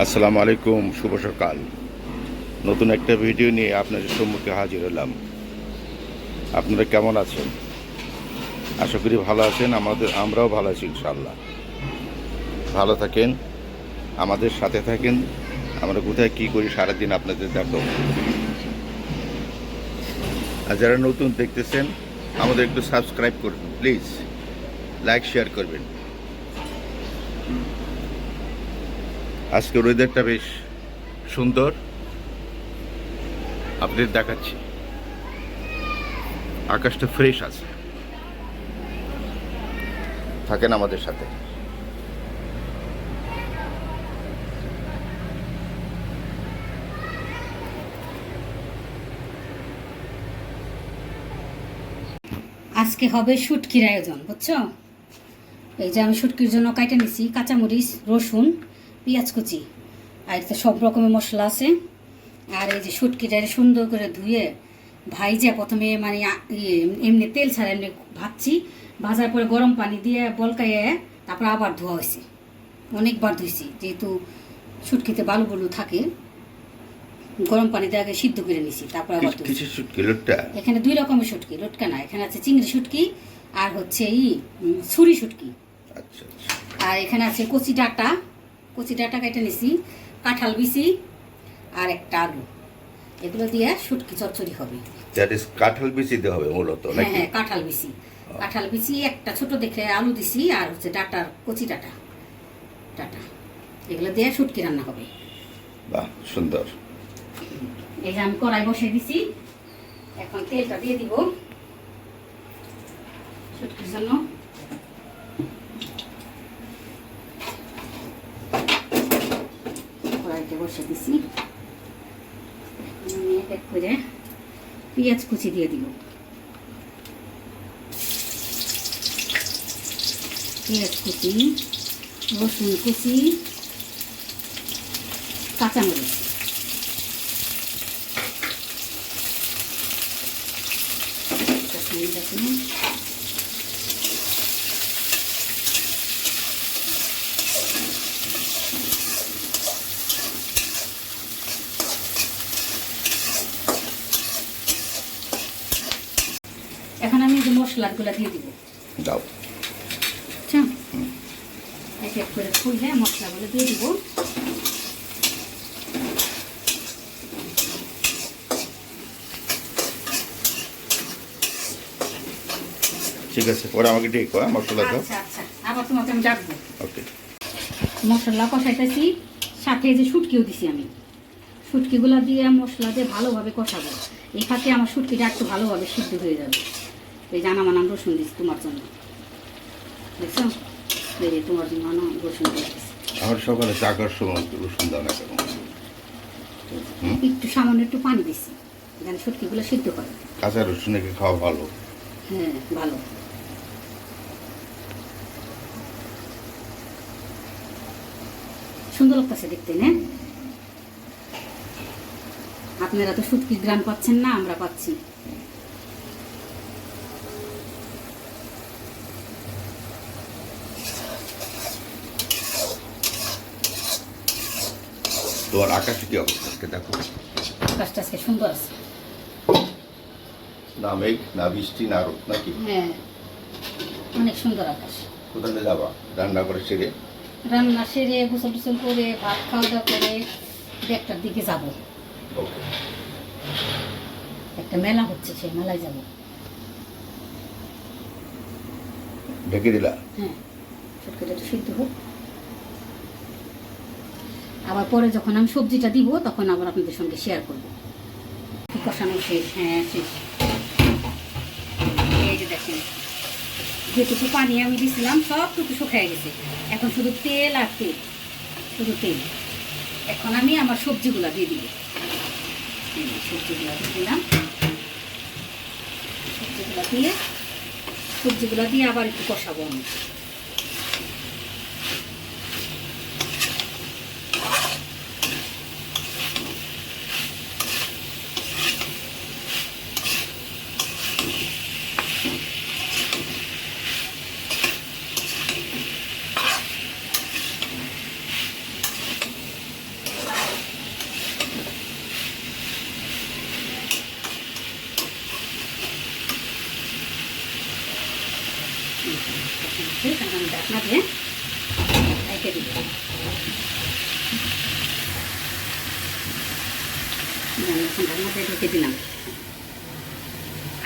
আসসালামু আলাইকুম, শুভ সকাল। নতুন একটা ভিডিও নিয়ে আপনাদের সম্মুখে হাজির হলাম। আপনারা কেমন আছেন? আশা করি ভালো আছেন। আমরাও ভালো আছি ইনশাআল্লাহ। ভালো থাকেন, আমাদের সাথে থাকেন। আমরা কোথায় কী করি সারাদিন আপনাদের দেখো। আর যারা নতুন দেখতেছেন আমাদের একটু সাবস্ক্রাইব করবেন প্লিজ, লাইক শেয়ার করবেন। আজকের ওয়েদারটা বেশ সুন্দর, আপনাদের দেখাচ্ছি। আকাশটা ফ্রেশ আছে। থাকেন আমাদের সাথে। আজকে হবে শুটকির আয়োজন, বুঝছো? এই যে আমি শুটকির জন্য কাইটে নিছি কাঁচামরিচ, রসুন, পেঁয়াজ কুচি, আর এতে সব রকমের মশলা আছে। আর এই যে শুটকিটা সুন্দর করে ধুয়ে ভাইজা প্রথমে মানে এমনি তেল ছাড়া এমনি ভাজছি, ভাজার পরে গরম পানি দিয়ে বলকাইয়ে তারপর আবার ধোয়া হয়েছে। অনেকবার ধুইছি, যেহেতু শুটকিতে বালু বুলু থাকে। গরম পানিতে আগে সিদ্ধ করে নিছি, তারপর আবার এখানে দুই রকমের শুটকি, লটকা না। এখানে আছে চিংড়ি শুটকি আর হচ্ছে ছুরি শুটকি। আচ্ছা। আর এখানে আছে কচি ডাটা কেটে নিছি, কাঁঠাল বিচি আর একটা আলু। এগুলো দিয়ে শুটকি চচ্চড়ি হবে। কাঁঠাল বিচি দিতে হবে মূলত? হ্যাঁ, কাঁঠাল বিচি একটা ছোট দেখে আলু দিছি, আর হচ্ছে কচি ডাটা এগুলো দিয়ে শুটকি রান্না হবে। বাহ, সুন্দর। এই যে আমি কড়াই বসিয়ে দিছি, এখন তেলটা দিয়ে দিব শুটকির জন্য। কড়াইতে বসিয়ে দিছি, আমি এক এক করে পেঁয়াজ কুচি দিয়ে দিব। পেঁয়াজ কুচি, রসুন কুচি, কাঁচামরিচ। এখন আমি যে মশলাগুলো দিয়ে দিব। দাও। আচ্ছা, এক এক করে খুলে মশলাগুলো দিয়ে দিব। ঠিক আছে, পরে আমাকে ডেকো। মশলা দাও। আচ্ছা, আবার তোমাকে আমি ডাকবো। ওকে। মশলা কষাইতেছি, সাথে যে শুটকিও দিছি আমি। শুটকিগুলো দিয়ে মশলা দিয়ে ভালোভাবে কষাবো। এই ফাঁকে আমার শুটকিটা একটু ভালোভাবে সিদ্ধ হয়ে যাবে। এই জানা মানাম রসুন দিচ্ছি তোমার জন্য, দেখছো? এই তোমার জন্য রসুন দিচ্ছি। আমার সকালে চাকার সময় রসুন দাও না কেন? একটু সামান্য একটু পানি দিচ্ছি, যেন শুটকিগুলো সিদ্ধ করে। কাঁচা রসুন নাকি খাওয়া ভালো? হ্যাঁ, ভালো। সুন্দর লাগতেছে দেখতে, না? আপনারা তো শুটকির গ্রাম পাচ্ছেন না, আমরা পাচ্ছি। তোমার আকাশে কি অবস্থা দেখো? আকাশটা আজকে সুন্দর আছে, না মেঘ, না বৃষ্টি, না রোদ, নাকি? হ্যাঁ, অনেক সুন্দর আকাশ। কোথায় যাবা রান্না করে সেরে? রান্না সেরে গোসল টোসল করে ভাত খাওয়া দাওয়া করে 1টার দিকে যাব। ওকে। একটা মেলা হচ্ছে, সেই মেলায় যাব। ঢেকে দিলা? হ্যাঁ, শুটকিটা একটু সিদ্ধ হোক, আবার পরে যখন আমি সবজিটা দিব তখন আবার আপনাদের সঙ্গে শেয়ার করবো। কষানো শেষ? হ্যাঁ, শেষ। এই যে দেখেন, যেটুকু পানি আমি দিয়েছিলাম সবটুকু শুকিয়ে গেছে। এখন শুধু তেল আর তেল, শুধু তেল। এখন আমি আমার সবজিগুলো দিয়ে দিব। সবজিগুলো দিয়ে দিলাম। সবজিগুলো দিয়ে আবার একটু কষাবো আমি। আমি ঢাকনা দিয়ে রেখে দিব। ঢাকনা দিয়ে ঢেকে দিলাম,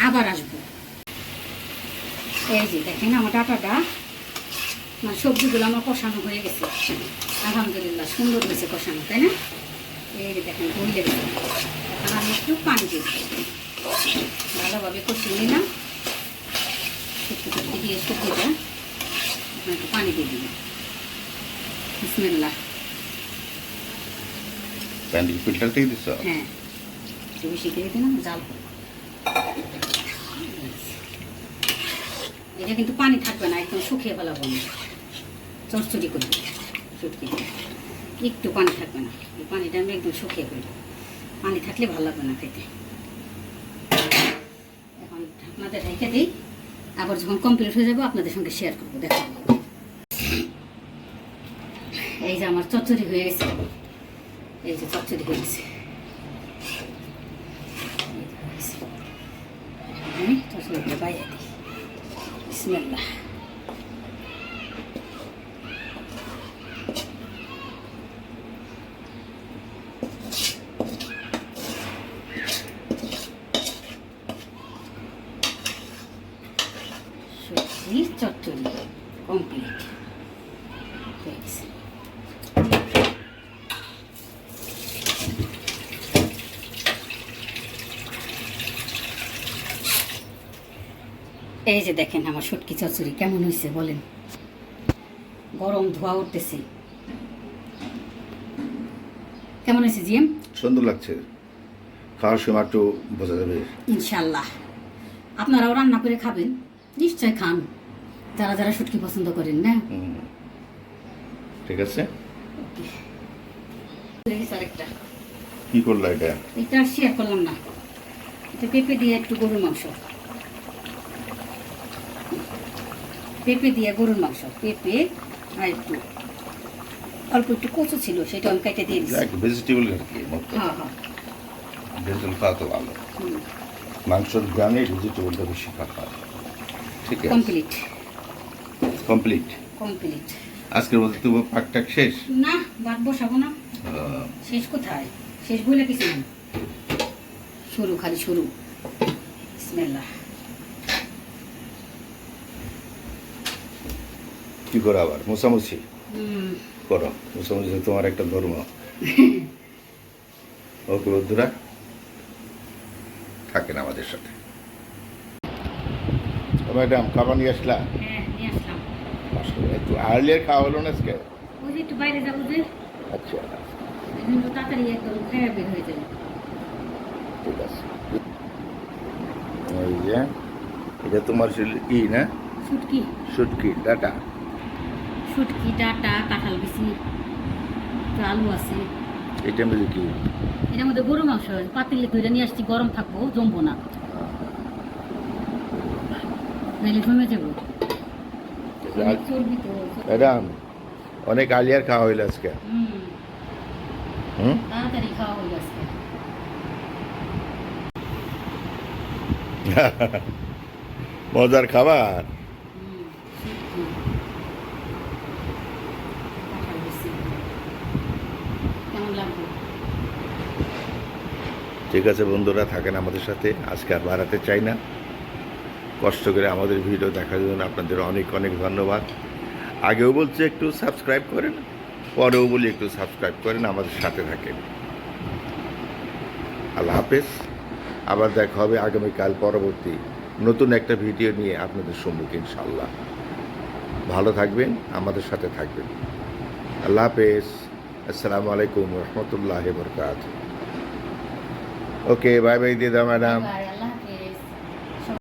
আবার আসবো। এই যে দেখেন আমার ডাটাটা মানে সবজিগুলো আমার কষানো হয়ে গেছে, আলহামদুলিল্লাহ সুন্দর হয়েছে কষানো, তাই না? এই যে দেখেন গলে গেছে। এখন আমি একটু পানি দিই, ভালোভাবে কষিয়ে নিলাম। শুক্তি দিয়ে সবজিটা একটু পানি দিয়ে দিলাম। বিসমিল্লাহ। ফিল্টার থেকে দিচ্ছ? হ্যাঁ, একটু বেশি দিয়ে দিলাম, জাল করবো। এটা কিন্তু পানি থাকবে না, একদম শুকিয়ে ফেলাবো আমি, চটচড়ি করবো শুটকি, একটু পানি থাকবে না। এই পানিটা আমি একদম শুকিয়ে ফেলবো, পানি থাকলে ভালো লাগবে না খেতে। এখন আপনাদের রেখে দিই, আবার যখন কমপ্লিট হয়ে যাবো আপনাদের সঙ্গে শেয়ার করবো, দেখো। এই যে আমার চচ্চড়ি হয়ে গেছে, এই যে চচ্চড়ি হয়ে গেছে। আমি চচ্চড়িটা বাইরে দিই। বিসমিল্লাহ। সবজি চচ্চড়ি কমপ্লিট হয়ে গেছে। এই যে দেখেন আমার শুটকি চচ্চড়ি কেমন হয়েছে বলেন, গরম ধোয়া উঠতেছে। কেমন হয়েছে জিএম? সুন্দর লাগছে, খাওয়ার সময় একটু বোঝা যাবে। ইনশাল্লাহ আপনারাও রান্না করে খাবেন, নিশ্চয় খান যারা যারা শুটকি পছন্দ করেন না। ঠিক আছে। আরেকটা কি করলা এটা? এটা শেয়ার করলাম না, এটা পেঁপে দিয়ে একটু গরুর মাংস, পেঁপে দিয়ে গরুর মাংস, পেঁপে আর একটু অল্প একটু কচু ছিল, সেটা আমি কেটে দিয়ে দিচ্ছি। ভেজিটেবল আর কি, হ্যাঁ হ্যাঁ, ভেজিটেবল খাওয়া তো ভালো, মাংসর গ্রামে ভেজিটেবলটা বেশি খাওয়া হয়। ঠিক আছে, কমপ্লিট কমপ্লিট। কমপ্লিট। আজকের মধ্যে তো পাকটাক শেষ না, ভাত বসাবো না। শেষ কোথায়, শেষ বলে কিছু নেই, শুরু, খালি শুরু। বিসমিল্লাহ। কি করো আবার মোছামুছি করো? মোছামুছি তোমার একটা ধর্ম। ওকে বন্ধুরা, থাকেন আমাদের সাথে। ম্যাডাম খাবার নিয়ে আসলা? হ্যাঁ, নিয়ে আসলাম। একটু আর্লিয়ার খাওয়া হলো না আজকে? ওই যে একটু বাইরে যাবো যে, আচ্ছা এখন তো তাড়াতাড়ি একদম খেয়ে বের হয়ে যাবে। ঠিক আছে। এই যে এটা তোমার ই না, শুটকি, শুটকি ডাটা, শুটকি ডাটা, কাঁঠাল বিচি, একটু আলু আছে। এটার মধ্যে কি? এটার মধ্যে গরু মাংস পাতিলে ধরে নিয়ে আসছি, গরম থাকবো, জমবো না, নাহলে জমে যাবো। অনেক চর্বি তো। ম্যাডাম অনেক আলিয়ার খাওয়া হইলো আজকে। তাড়াতাড়ি খাওয়া হয়ে গেছে। মজার খাবার। কেমন লাগবে? ঠিক আছে বন্ধুরা, থাকেন আমাদের সাথে। আজকে আর বাড়াতে চাই না, কষ্ট করে আমাদের ভিডিও দেখার জন্য আপনাদের অনেক অনেক ধন্যবাদ। আগেও বলছি একটু সাবস্ক্রাইব করেন, পরেও বলি একটু সাবস্ক্রাইব করেন, আমাদের সাথে থাকেন। আল্লাহ হাফেজ। আবার দেখা হবে আগামীকাল পরবর্তী নতুন একটা ভিডিও নিয়ে আপনাদের সম্মুখে ইনশাআল্লাহ। ভালো থাকবেন, আমাদের সাথে থাকবেন। আল্লাহ হাফেজ। আসসালামু আলাইকুম রহমতুল্লাহ বরকাত। ওকে, বাই বাই দিয়ে দাও ম্যাডাম। Bye.